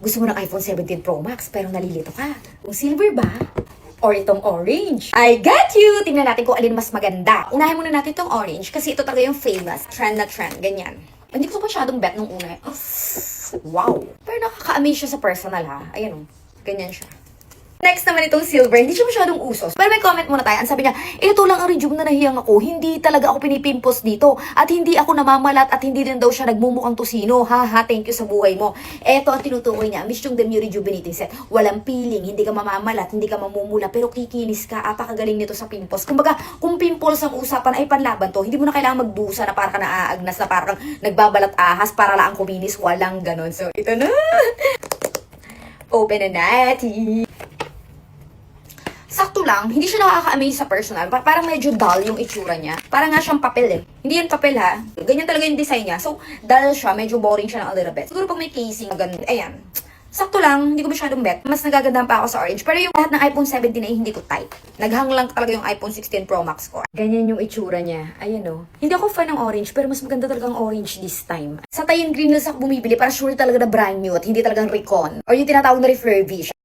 Gusto mo ng iPhone 17 Pro Max pero nalilito ka. Kung silver ba? Or itong orange? I got you! Tingnan natin kung alin mas maganda. Unahin muna natin itong orange kasi ito talaga yung famous. Trend na trend. Ganyan. Hindi ko masyadong bet nung una. Wow! Pero nakaka-amaze siya sa personal ha. Ayan o. Ganyan siya. Next naman itong silver, hindi siya masyadong usos. Pero may comment muna tayo. Ang sabi niya, ito lang ang rejuve na nahiyang ako. Hindi talaga ako pinipimpos dito. At hindi ako namamalat at hindi din daw siya nagmumukhang tusino. Ha, thank you sa buhay mo. Ito ang tinutukoy niya. Miss yung Demure Rejuvenating Set. Walang peeling, hindi ka mamamalat, hindi ka mamumula, pero kikinis ka. Apakagaling nito sa pimples. Kumbaga, kung pimples ang usapan ay panlaban to, hindi mo na kailangan magdusa na para ka naaagnas, na para kang nagbabalat ahas, para lang kuminis. Walang ganon. So, ito na. Open na natin. Sakto lang, hindi siya nakaka-amaze sa personal. Parang medyo dull yung itsura niya. Parang nga siyang papel eh. Hindi yan papel ha. Ganyan talaga yung design niya. So, dull siya. Medyo boring siya ng a little bit. Siguro pag may casing, ganun. Ayan. Sakto lang, hindi ko masyadong bet. Mas nagagandahan pa ako sa orange. Pero yung lahat ng iPhone 17 ay hindi ko type. Naghang lang talaga yung iPhone 16 Pro Max ko. Ganyan yung itsura niya. Ayan o. Hindi ako fan ng orange, pero mas maganda talaga ang orange this time. Sa Tayin Green Hills ako bumibili para sure talaga na brand new at hindi talagang recon. Or yung tinatawag na refurbished.